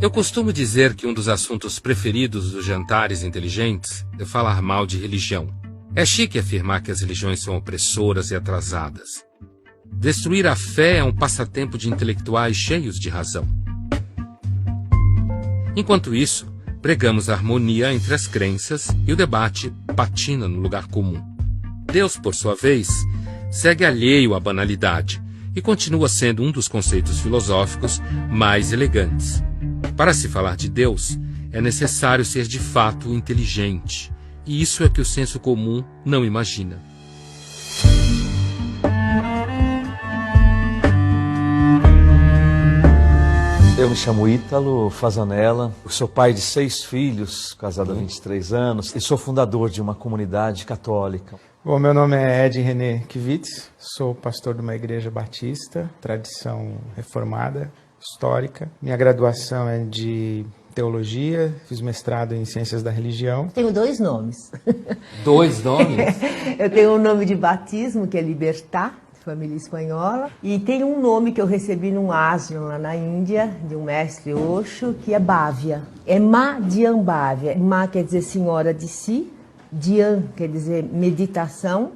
Eu costumo dizer que um dos assuntos preferidos dos jantares inteligentes é falar mal de religião. É chique afirmar que as religiões são opressoras e atrasadas. Destruir a fé é um passatempo de intelectuais cheios de razão. Enquanto isso, pregamos a harmonia entre as crenças e o debate patina no lugar comum. Deus, por sua vez, segue alheio à banalidade e continua sendo um dos conceitos filosóficos mais elegantes. Para se falar de Deus, é necessário ser de fato inteligente, e isso é que o senso comum não imagina. Eu me chamo Ítalo Fazanella, sou pai de 6 filhos, casado há 23 anos, e sou fundador de uma comunidade católica. Bom, meu nome é Ed René Kivitz, sou pastor de uma igreja batista, tradição reformada, histórica. Minha graduação é de teologia, fiz mestrado em ciências da religião. Tenho 2 nomes. 2 nomes? Eu tenho um nome de batismo, que é Libertar, família espanhola, e tem um nome que eu recebi num asilo lá na Índia, de um mestre Osho, que é Bhavya. É Ma Dhyan Bhavya. Ma quer dizer senhora de si, Dhyan quer dizer meditação,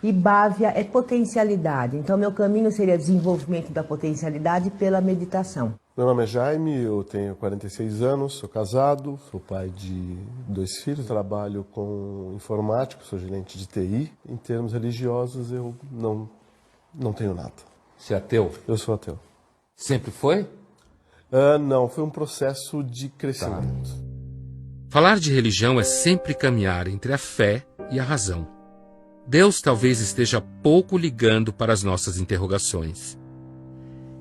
e Bhavya é potencialidade. Então, meu caminho seria desenvolvimento da potencialidade pela meditação. Meu nome é Jaime, eu tenho 46 anos, sou casado, sou pai de 2 filhos, trabalho com informática, sou gerente de TI. Em termos religiosos, eu não tenho nada. Você é ateu? Eu sou ateu. Sempre foi? Não, foi um processo de crescimento. Falar de religião é sempre caminhar entre a fé e a razão. Deus talvez esteja pouco ligando para as nossas interrogações.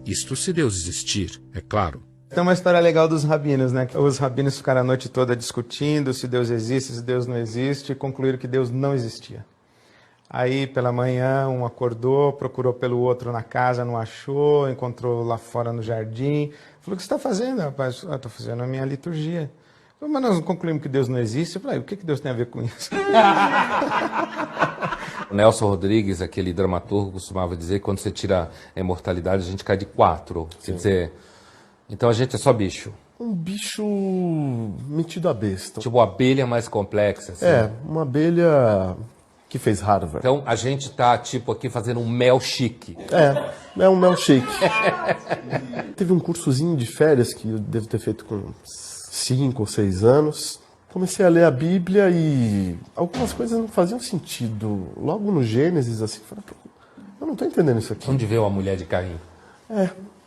Isto se Deus existir, é claro. Tem uma história legal dos rabinos, né? Os rabinos ficaram a noite toda discutindo se Deus existe, se Deus não existe, e concluíram que Deus não existia. Aí, pela manhã, um acordou, procurou pelo outro na casa, não achou, encontrou lá fora no jardim. Falou, o que você está fazendo, rapaz? Estou fazendo a minha liturgia. Falei, mas nós concluímos que Deus não existe. Eu falei, o que Deus tem a ver com isso? O Nelson Rodrigues, aquele dramaturgo, costumava dizer que quando você tira a imortalidade, a gente cai de 4. Quer dizer, então a gente é só bicho. Um bicho metido a besta. Tipo, uma abelha mais complexa. Assim. Uma abelha que fez Harvard. Então a gente tá, tipo, aqui fazendo um mel chique. É um mel shake. Teve um cursozinho de férias que eu devo ter feito com 5 ou 6 anos. Comecei a ler a Bíblia e algumas coisas não faziam sentido. Logo no Gênesis, assim, falei, eu não estou entendendo isso aqui. Onde veio a mulher de Caim?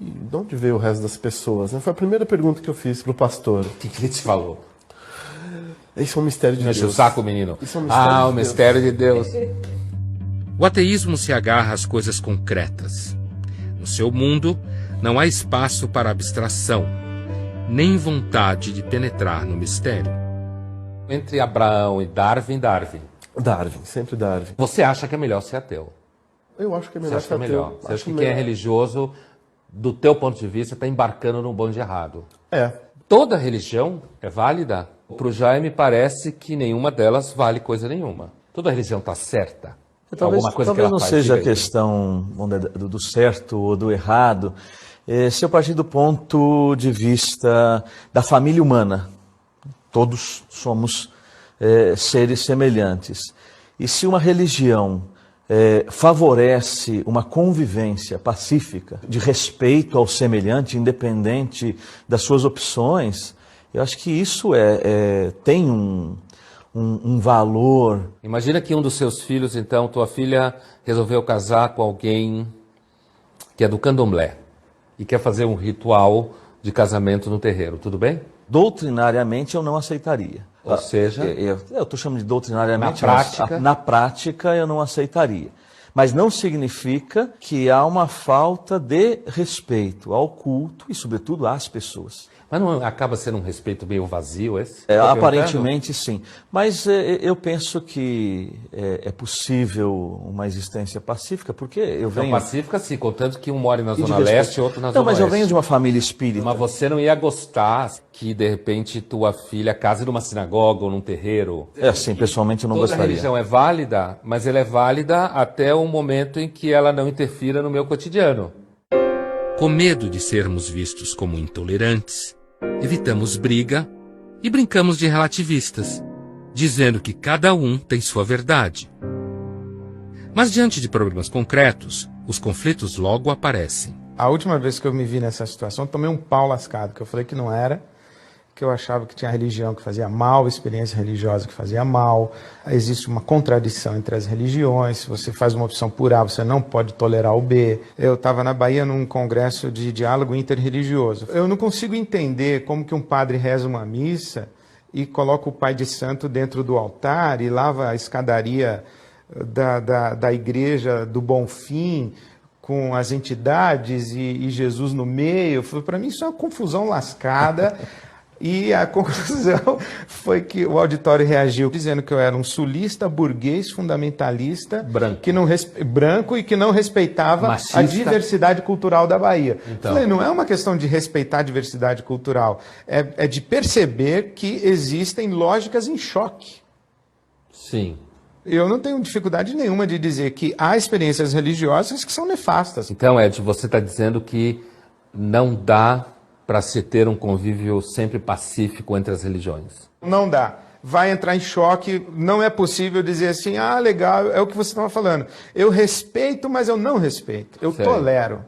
E de onde veio o resto das pessoas? Né? Foi a primeira pergunta que eu fiz pro pastor. O que ele te falou? Isso é um mistério de Deus. Deixa o saco, menino. Isso é um mistério de o Deus. mistério de Deus. O ateísmo se agarra às coisas concretas. No seu mundo, não há espaço para abstração, nem vontade de penetrar no mistério. Entre Abraão e Darwin. Darwin, sempre Darwin. Você acha que é melhor ser ateu? Eu acho que é Você melhor acha que é ser melhor? ateu. Você acha que quem é religioso, do teu ponto de vista, está embarcando num bonde errado? Toda religião é válida? Para o Jaime parece que nenhuma delas vale coisa nenhuma. Toda religião está certa? Talvez não seja a diga aí. questão do certo ou do errado. Se eu partir do ponto de vista da família humana, todos somos seres semelhantes. E se uma religião favorece uma convivência pacífica, de respeito ao semelhante, independente das suas opções, eu acho que isso tem um valor. Imagina que um dos seus filhos, então, tua filha resolveu casar com alguém que é do candomblé e quer fazer um ritual de casamento no terreiro, tudo bem? Doutrinariamente eu não aceitaria. Ou seja... Eu estou chamando de doutrinariamente... Na prática? Na prática eu não aceitaria. Mas não significa que há uma falta de respeito ao culto e, sobretudo, às pessoas. Mas não acaba sendo um respeito meio vazio esse? Aparentemente sim, mas eu penso que é possível uma existência pacífica, porque eu venho... Então, pacífica sim, contanto que um mora na Zona Leste e outro na Zona Não, mas Oeste. eu venho de uma família espírita. Mas você não ia gostar que, de repente, tua filha case numa sinagoga ou num terreiro? Sim, pessoalmente eu não gostaria. Toda religião é válida, mas ela é válida até o momento em que ela não interfira no meu cotidiano. Com medo de sermos vistos como intolerantes, evitamos briga e brincamos de relativistas, dizendo que cada um tem sua verdade. Mas diante de problemas concretos, os conflitos logo aparecem. A última vez que eu me vi nessa situação, tomei um pau lascado, que eu falei que não era, que eu achava que tinha religião que fazia mal, experiência religiosa que fazia mal. Existe uma contradição entre as religiões. Se você faz uma opção por A, você não pode tolerar o B. Eu estava na Bahia num congresso de diálogo interreligioso. Eu não consigo entender como que um padre reza uma missa e coloca o pai de santo dentro do altar e lava a escadaria da igreja do Bonfim com as entidades e Jesus no meio. Para mim isso é uma confusão lascada. E a conclusão foi que o auditório reagiu dizendo que eu era um sulista, burguês, fundamentalista, branco e que não respeitava machista. A diversidade cultural da Bahia. Então. Falei, não é uma questão de respeitar a diversidade cultural, é de perceber que existem lógicas em choque. Sim. Eu não tenho dificuldade nenhuma de dizer que há experiências religiosas que são nefastas. Então, Ed, você está dizendo que não dá para se ter um convívio sempre pacífico entre as religiões? Não dá. Vai entrar em choque, não é possível dizer assim, ah, legal, é o que você estava falando. Eu respeito, mas eu não respeito. Eu tolero.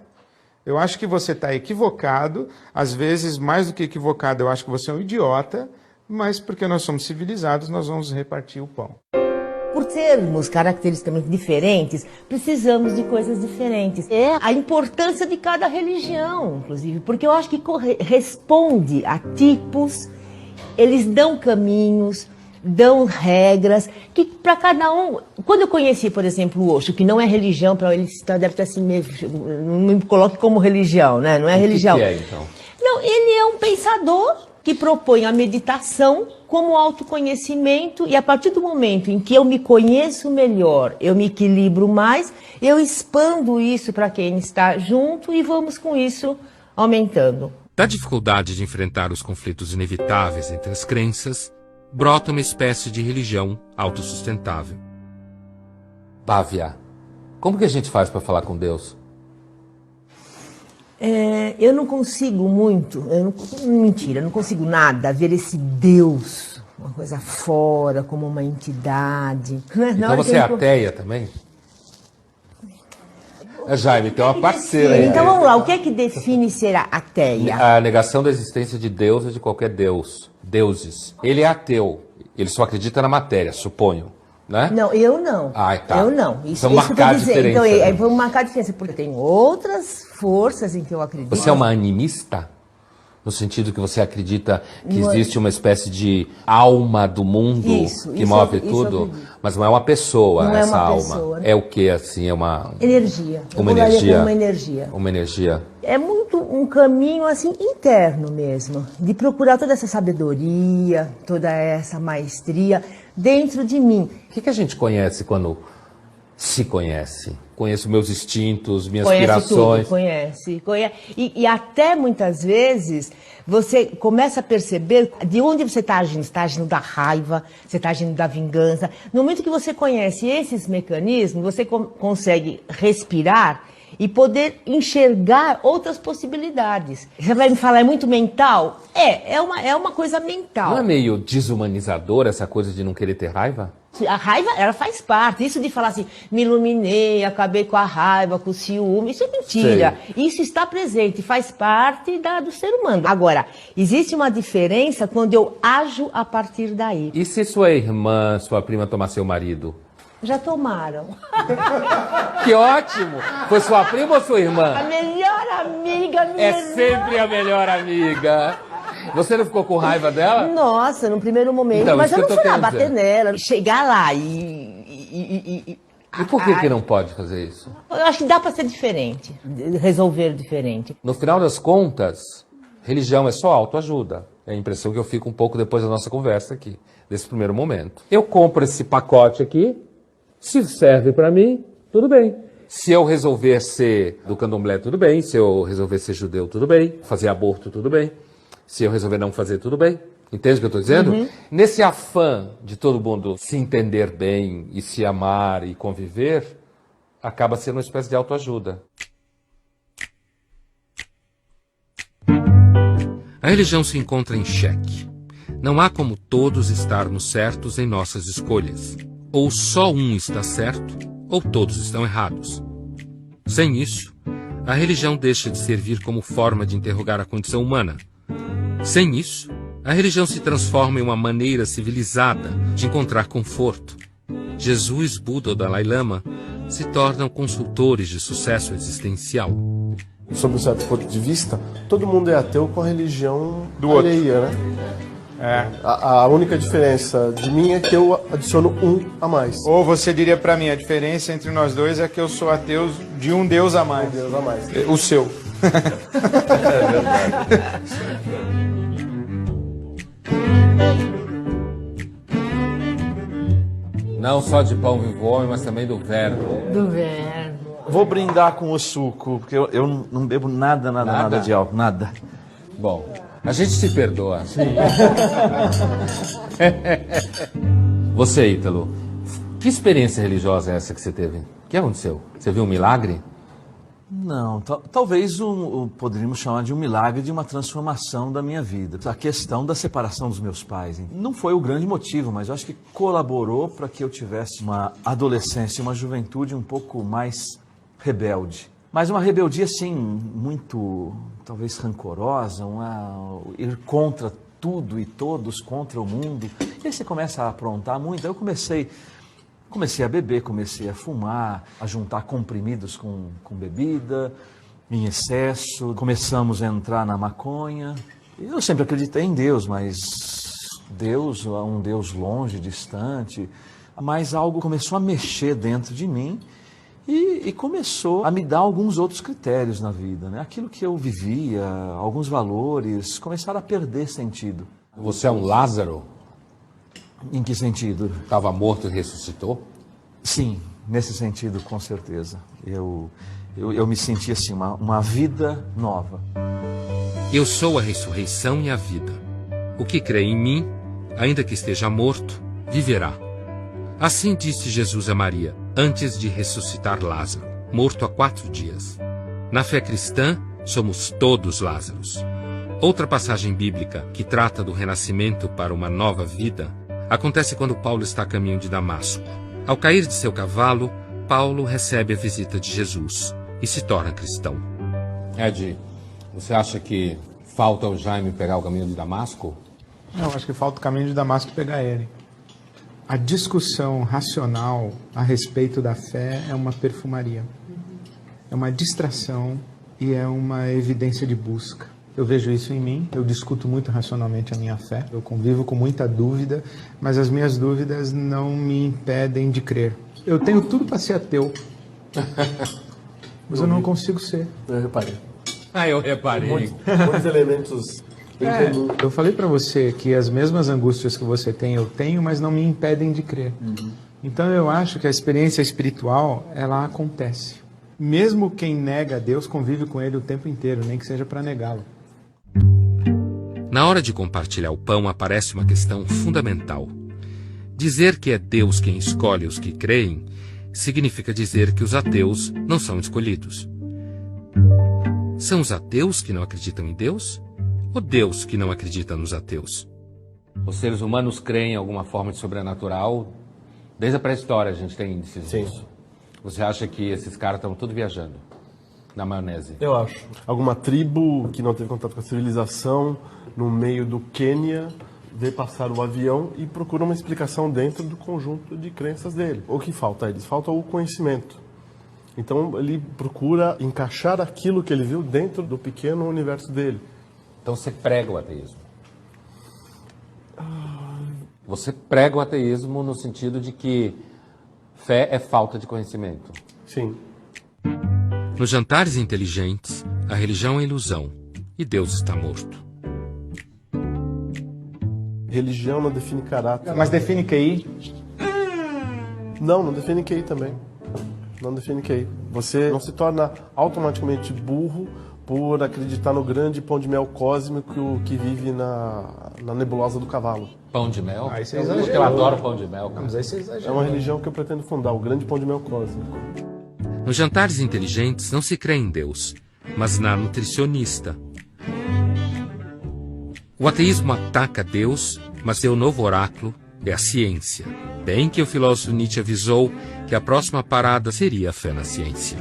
Eu acho que você está equivocado, às vezes, mais do que equivocado, eu acho que você é um idiota, mas porque nós somos civilizados, nós vamos repartir o pão. Por termos caracteristicamente diferentes, precisamos de coisas diferentes. É a importância de cada religião, inclusive, porque eu acho que responde a tipos, eles dão caminhos, dão regras, que para cada um... Quando eu conheci, por exemplo, o Osho, que não é religião, para ele deve estar assim, não me coloque como religião, né? Não é religião. O que é, então? Não, ele é um pensador que propõe a meditação como autoconhecimento, e a partir do momento em que eu me conheço melhor, eu me equilibro mais, eu expando isso para quem está junto e vamos com isso aumentando. Da dificuldade de enfrentar os conflitos inevitáveis entre as crenças, brota uma espécie de religião autossustentável. Bávia, como que a gente faz para falar com Deus? Eu não consigo muito, mentira, eu não consigo nada ver esse Deus, uma coisa fora, como uma entidade. Então você é ateia também? Jaime, tem uma parceira aí. Então vamos lá, o que é que define ser ateia? A negação da existência de Deus ou de qualquer Deus, deuses. Ele é ateu, ele só acredita na matéria, suponho. Né? Não, eu não. Ah, tá. Eu não. Isso, vamos marcar a diferença. Então, né? vamos marcar a diferença, porque tem outras forças em que eu acredito. Você é uma animista? No sentido que você acredita que existe uma espécie de alma do mundo que move tudo? Mas não é uma pessoa não essa é uma alma. Pessoa, né? É o que, assim? É uma... Energia. Uma energia. Uma energia. Uma energia. É muito um caminho, assim, interno mesmo. De procurar toda essa sabedoria, toda essa maestria dentro de mim. O que a gente conhece quando se conhece? Conheço meus instintos, minhas aspirações. Conhece. E até muitas vezes você começa a perceber de onde você está agindo. Você está agindo da raiva, você está agindo da vingança. No momento que você conhece esses mecanismos, você consegue respirar e poder enxergar outras possibilidades. Você vai me falar, é muito mental? É uma coisa mental. Não é meio desumanizador essa coisa de não querer ter raiva? A raiva, ela faz parte. Isso de falar assim, me iluminei, acabei com a raiva, com o ciúme, isso é mentira. Sei. Isso está presente, faz parte do ser humano. Agora, existe uma diferença quando eu ajo a partir daí. E se sua irmã, sua prima tomar seu marido? Já tomaram. Que ótimo! Foi sua prima ou sua irmã? A melhor amiga, minha É sempre a melhor amiga. Você não ficou com raiva dela? Nossa, no primeiro momento, então, mas eu não fui lá bater dizer. Nela, chegar lá E por que não pode fazer isso? Eu acho que dá para ser diferente, resolver diferente. No final das contas, religião é só autoajuda. É a impressão que eu fico um pouco depois da nossa conversa aqui, desse primeiro momento. Eu compro esse pacote aqui, se serve para mim, tudo bem. Se eu resolver ser do candomblé, tudo bem. Se eu resolver ser judeu, tudo bem. Fazer aborto, tudo bem. Se eu resolver não fazer, tudo bem. Entende o que eu estou dizendo? Uhum. Nesse afã de todo mundo se entender bem e se amar e conviver, acaba sendo uma espécie de autoajuda. A religião se encontra em xeque. Não há como todos estarmos certos em nossas escolhas. Ou só um está certo, ou todos estão errados. Sem isso, a religião deixa de servir como forma de interrogar a condição humana. Sem isso, a religião se transforma em uma maneira civilizada de encontrar conforto. Jesus, Buda ou Dalai Lama se tornam consultores de sucesso existencial. Sob um certo ponto de vista, todo mundo é ateu com a religião Do outro. alheia, né? A única diferença de mim é que eu adiciono um a mais. Ou você diria pra mim, a diferença entre nós dois é que eu sou ateu de um Deus a mais. Deus a mais. O seu. Não só de pão vive o homem, mas também do verbo. Do verbo. Vou brindar com o suco, porque eu não bebo nada de álcool, nada. Bom, a gente se perdoa. Você, Ítalo, que experiência religiosa é essa que você teve? O que aconteceu? Você viu um milagre? Não, talvez poderíamos chamar de um milagre de uma transformação da minha vida. A questão da separação dos meus pais. Não foi o grande motivo, mas eu acho que colaborou para que eu tivesse uma adolescência, uma juventude um pouco mais rebelde. Mas uma rebeldia, assim, muito, talvez, rancorosa, ir contra tudo e todos, contra o mundo. E aí você começa a aprontar muito. Aí eu comecei a beber, comecei a fumar, a juntar comprimidos com bebida, em excesso. Começamos a entrar na maconha. Eu sempre acreditei em Deus, mas Deus, um Deus longe, distante. Mas algo começou a mexer dentro de mim e começou a me dar alguns outros critérios na vida, né? Aquilo que eu vivia, alguns valores, começaram a perder sentido. Você é um Lázaro? Em que sentido? Estava morto e ressuscitou? Sim, nesse sentido, com certeza. Eu me senti assim, uma vida nova. Eu sou a ressurreição e a vida. O que crê em mim, ainda que esteja morto, viverá. Assim disse Jesus a Maria, antes de ressuscitar Lázaro, morto há 4 dias. Na fé cristã, somos todos Lázaros. Outra passagem bíblica que trata do renascimento para uma nova vida acontece quando Paulo está a caminho de Damasco. Ao cair de seu cavalo, Paulo recebe a visita de Jesus e se torna cristão. Ed, você acha que falta o Jaime pegar o caminho de Damasco? Não, acho que falta o caminho de Damasco pegar ele. A discussão racional a respeito da fé é uma perfumaria. É uma distração e é uma evidência de busca. Eu vejo isso em mim, eu discuto muito racionalmente a minha fé, eu convivo com muita dúvida, mas as minhas dúvidas não me impedem de crer. Eu tenho tudo para ser ateu, mas eu não consigo ser. Eu reparei. Eu reparei. Muitos elementos. Eu falei para você que as mesmas angústias que você tem, eu tenho, mas não me impedem de crer. Então eu acho que a experiência espiritual, ela acontece. Mesmo quem nega a Deus convive com ele o tempo inteiro, nem que seja para negá-lo. Na hora de compartilhar o pão aparece uma questão fundamental. Dizer que é Deus quem escolhe os que creem significa dizer que os ateus não são escolhidos. São os ateus que não acreditam em Deus? Ou Deus que não acredita nos ateus? Os seres humanos creem em alguma forma de sobrenatural. Desde a pré-história a gente tem índices disso. Você acha que esses caras estão tudo viajando na maionese? Eu acho. Alguma tribo que não teve contato com a civilização, no meio do Quênia, vê passar o avião e procura uma explicação dentro do conjunto de crenças dele. O que falta a eles? Falta o conhecimento. Então ele procura encaixar aquilo que ele viu dentro do pequeno universo dele. Então você prega o ateísmo. Você prega o ateísmo no sentido de que fé é falta de conhecimento. Sim. Nos jantares inteligentes, a religião é ilusão e Deus está morto. Religião não define caráter. Mas define QI? Não define QI também. Não define QI. Você não se torna automaticamente burro por acreditar no grande pão de mel cósmico que vive na nebulosa do cavalo. Pão de mel? Aí você exagerou. Porque eu adoro pão de mel. Mas aí você É exagerou. uma religião que eu pretendo fundar, o grande pão de mel cósmico. Nos jantares inteligentes não se crê em Deus, mas na nutricionista. O ateísmo ataca Deus, mas seu novo oráculo é a ciência. Bem que o filósofo Nietzsche avisou que a próxima parada seria a fé na ciência.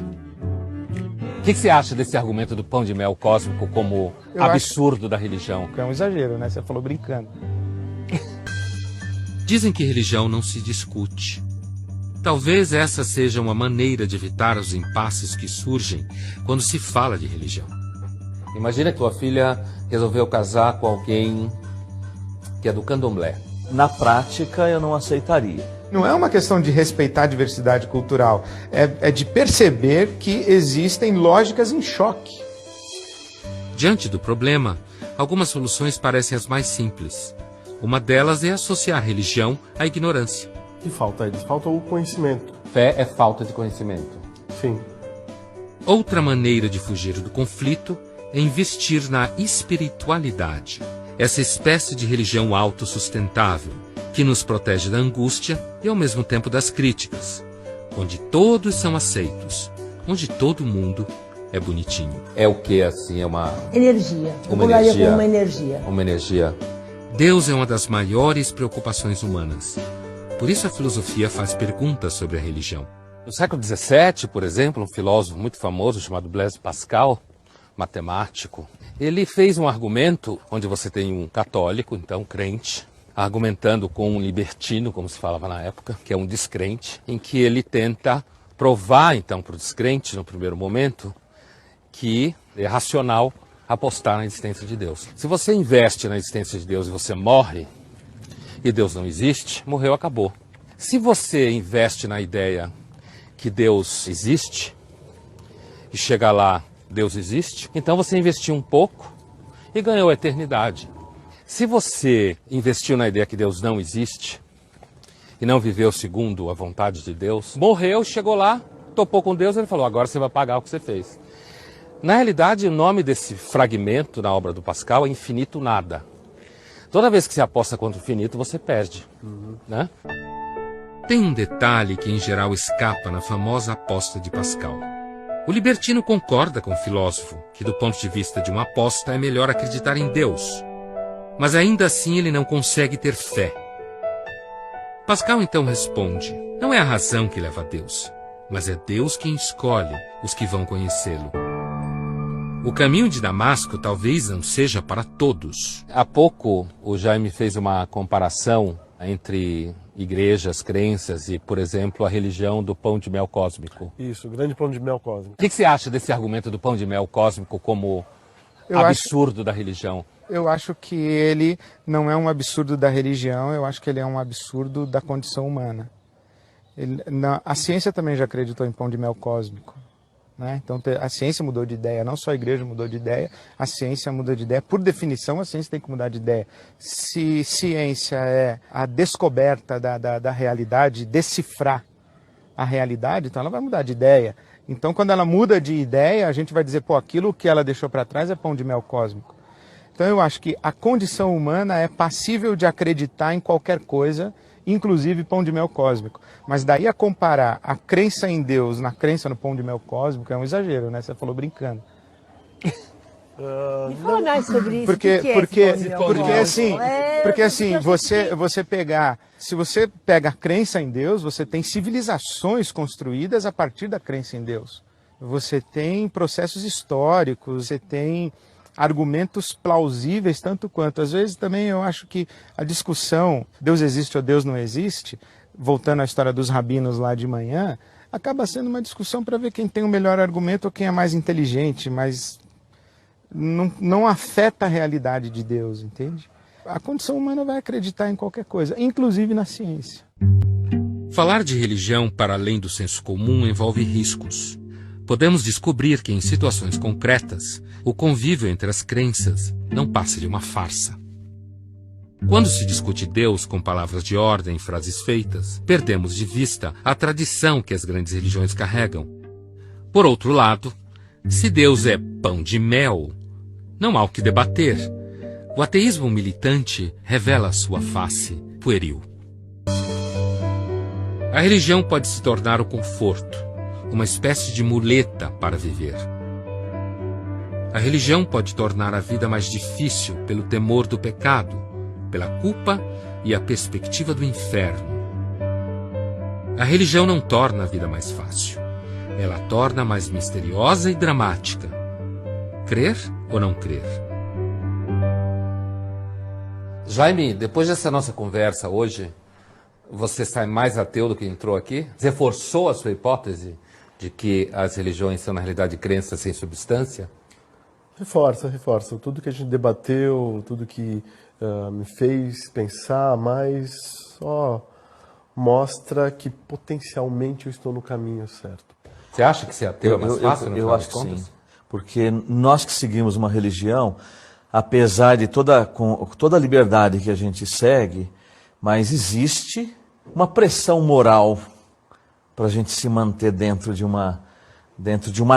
O que você acha desse argumento do pão de mel cósmico como absurdo da religião? É um exagero, né? Você falou brincando. Dizem que religião não se discute. Talvez essa seja uma maneira de evitar os impasses que surgem quando se fala de religião. Imagina que tua filha resolveu casar com alguém que é do candomblé. Na prática, eu não aceitaria. Não é uma questão de respeitar a diversidade cultural, é de perceber que existem lógicas em choque. Diante do problema, algumas soluções parecem as mais simples. Uma delas é associar religião à ignorância. O que falta? Falta o conhecimento. Fé é falta de conhecimento. Sim. Outra maneira de fugir do conflito é investir na espiritualidade, essa espécie de religião autossustentável, que nos protege da angústia e ao mesmo tempo das críticas, onde todos são aceitos, onde todo mundo é bonitinho. É o que, assim, é uma... Energia. Uma energia. Como uma energia. Uma energia. Deus é uma das maiores preocupações humanas. Por isso a filosofia faz perguntas sobre a religião. No século XVII, por exemplo, um filósofo muito famoso chamado Blaise Pascal, matemático, ele fez um argumento onde você tem um católico, então crente, argumentando com um libertino, como se falava na época, que é um descrente, em que ele tenta provar, então, para o descrente, no primeiro momento, que é racional apostar na existência de Deus. Se você investe na existência de Deus e você morre, e Deus não existe, morreu, acabou. Se você investe na ideia que Deus existe, e chega lá, Deus existe, então você investiu um pouco e ganhou a eternidade. Se você investiu na ideia que Deus não existe e não viveu segundo a vontade de Deus, morreu, chegou lá, topou com Deus, ele falou, agora você vai pagar o que você fez. Na realidade, o nome desse fragmento na obra do Pascal é infinito nada. Toda vez que você aposta contra o infinito, você perde. Né? Tem um detalhe que em geral escapa na famosa aposta de Pascal. O libertino concorda com o filósofo que, do ponto de vista de uma aposta, é melhor acreditar em Deus. Mas ainda assim ele não consegue ter fé. Pascal então responde, não é a razão que leva a Deus, mas é Deus quem escolhe os que vão conhecê-lo. O caminho de Damasco talvez não seja para todos. Há pouco o Jaime fez uma comparação entre igrejas, crenças e, por exemplo, a religião do pão de mel cósmico. Isso, o grande pão de mel cósmico. O que você acha desse argumento do pão de mel cósmico como absurdo da religião? Eu acho que ele não é um absurdo da religião, eu acho que ele é um absurdo da condição humana. A ciência também já acreditou em pão de mel cósmico. Né? Então a ciência mudou de ideia, não só a igreja mudou de ideia, a ciência muda de ideia. Por definição, a ciência tem que mudar de ideia. Se ciência é a descoberta da realidade, decifrar a realidade, então ela vai mudar de ideia. Então quando ela muda de ideia, a gente vai dizer, pô, aquilo que ela deixou para trás é pão de mel cósmico. Então eu acho que a condição humana é passível de acreditar em qualquer coisa, inclusive pão de mel cósmico. Mas daí a comparar a crença em Deus na crença no pão de mel cósmico é um exagero, né? Você falou brincando. Me fala mais sobre isso. Porque assim, você pegar, se você pega a crença em Deus, você tem civilizações construídas a partir da crença em Deus. Você tem processos históricos, você tem argumentos plausíveis tanto quanto. Às vezes também eu acho que a discussão Deus existe ou Deus não existe, voltando à história dos rabinos lá de manhã, acaba sendo uma discussão para ver quem tem o melhor argumento ou quem é mais inteligente, mas não afeta a realidade de Deus, entende? A condição humana vai acreditar em qualquer coisa, inclusive na ciência. Falar de religião para além do senso comum envolve riscos. Podemos descobrir que, em situações concretas, o convívio entre as crenças não passa de uma farsa. Quando se discute Deus com palavras de ordem e frases feitas, perdemos de vista a tradição que as grandes religiões carregam. Por outro lado, se Deus é pão de mel, não há o que debater. O ateísmo militante revela sua face pueril. A religião pode se tornar o conforto, uma espécie de muleta para viver. A religião pode tornar a vida mais difícil pelo temor do pecado, pela culpa e a perspectiva do inferno. A religião não torna a vida mais fácil. Ela a torna mais misteriosa e dramática. Crer ou não crer? Jaime, depois dessa nossa conversa hoje, você sai mais ateu do que entrou aqui? Reforçou a sua hipótese de que as religiões são, na realidade, crenças sem substância? Reforça. Tudo que a gente debateu, tudo que me fez pensar mais, só mostra que potencialmente eu estou no caminho certo. Você acha que ser ateu é mais fácil? Eu acho que sim. Porque nós que seguimos uma religião, apesar de com toda a liberdade que a gente segue, mas existe uma pressão moral para a gente se manter dentro de uma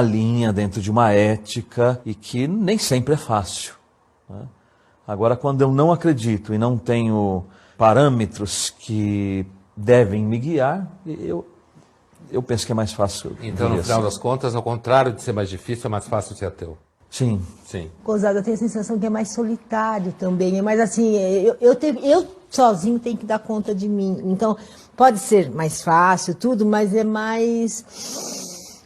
linha, dentro de uma ética, e que nem sempre é fácil, né? Agora, quando eu não acredito e não tenho parâmetros que devem me guiar, eu penso que é mais fácil. Então, no final das contas, ao contrário de ser mais difícil, é mais fácil ser ateu. Sim. Gozado, eu tenho a sensação que é mais solitário também, mas assim, eu sozinho tenho que dar conta de mim. Então, pode ser mais fácil, tudo, mas é mais...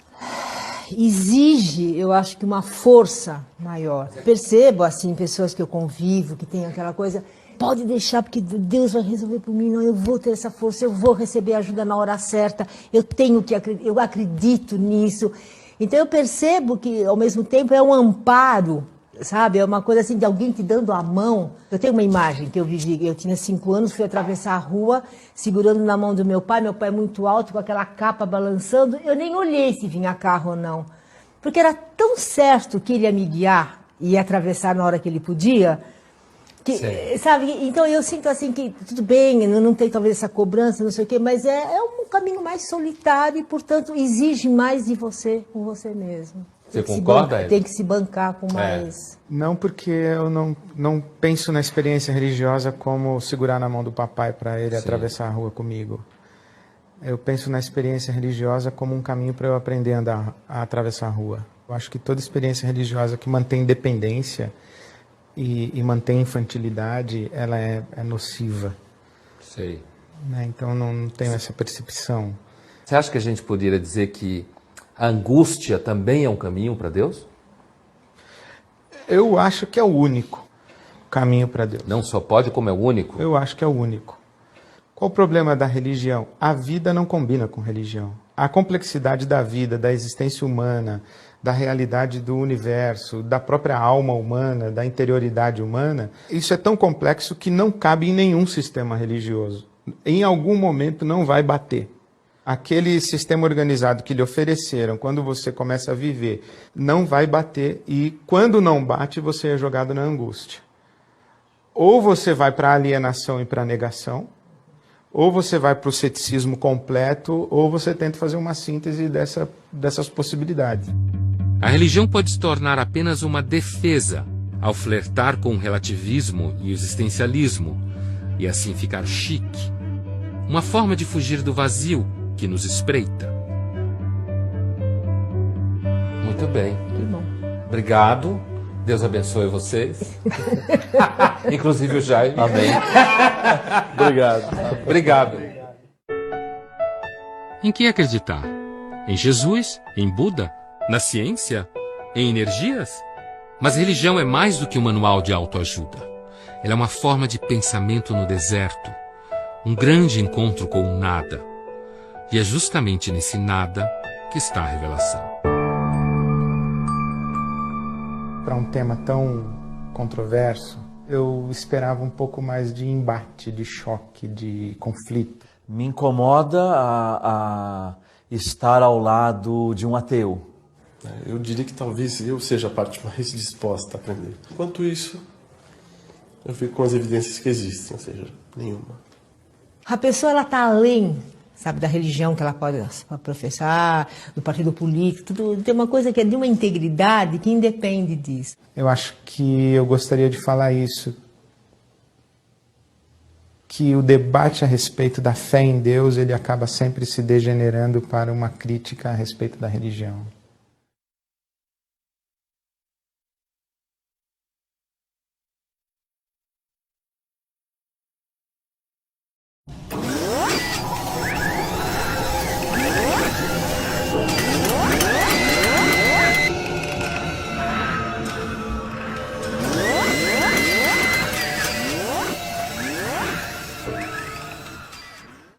exige, eu acho que uma força maior. Percebo, assim, pessoas que eu convivo, que tem aquela coisa, pode deixar, porque Deus vai resolver por mim, não, eu vou ter essa força, eu vou receber ajuda na hora certa, eu acredito nisso. Então eu percebo que, ao mesmo tempo, é um amparo, sabe? É uma coisa assim de alguém te dando a mão. Eu tenho uma imagem que eu vivi, eu tinha 5 anos, fui atravessar a rua, segurando na mão do meu pai é muito alto, com aquela capa balançando, eu nem olhei se vinha carro ou não, porque era tão certo que ele ia me guiar e ia atravessar na hora que ele podia, que, sabe? Então eu sinto assim que, tudo bem, não tem talvez essa cobrança, não sei o quê, mas é um caminho mais solitário e, portanto, exige mais de você, com você mesmo. Você concorda? Tem que se bancar com mais... Não, porque eu não penso na experiência religiosa como segurar na mão do papai para ele atravessar a rua comigo. Eu penso na experiência religiosa como um caminho para eu aprender a atravessar a rua. Eu acho que toda experiência religiosa que mantém dependência e mantém infantilidade, ela é nociva. Sei. Né? Então não tenho essa percepção. Você acha que a gente poderia dizer que a angústia também é um caminho para Deus? Eu acho que é o único caminho para Deus. Não só pode, como é o único? Eu acho que é o único. Qual o problema da religião? A vida não combina com religião. A complexidade da vida, da existência humana, da realidade do universo, da própria alma humana, da interioridade humana, isso é tão complexo que não cabe em nenhum sistema religioso. Em algum momento não vai bater. Aquele sistema organizado que lhe ofereceram, quando você começa a viver, não vai bater, e quando não bate, você é jogado na angústia. Ou você vai para a alienação e para a negação, ou você vai para o ceticismo completo, ou você tenta fazer uma síntese dessas possibilidades. A religião pode se tornar apenas uma defesa ao flertar com o relativismo e o existencialismo, e assim ficar chique. Uma forma de fugir do vazio que nos espreita. Muito bem. Que bom. Obrigado. Deus abençoe vocês. Inclusive o Jaime. Amém. Obrigado. Obrigado. Em que acreditar? Em Jesus? Em Buda? Na ciência? Em energias? Mas religião é mais do que um manual de autoajuda. Ela é uma forma de pensamento no deserto. Um grande encontro com o nada. E é justamente nesse nada que está a revelação. Para um tema tão controverso, eu esperava um pouco mais de embate, de choque, de conflito. Me incomoda a estar ao lado de um ateu. Eu diria que talvez eu seja a parte mais disposta a aprender. Enquanto isso, eu fico com as evidências que existem, ou seja, nenhuma. A pessoa, ela está além, sabe, da religião que ela pode professar, do partido político, tudo, tem uma coisa que é de uma integridade que independe disso. Eu acho que eu gostaria de falar isso, que o debate a respeito da fé em Deus, ele acaba sempre se degenerando para uma crítica a respeito da religião.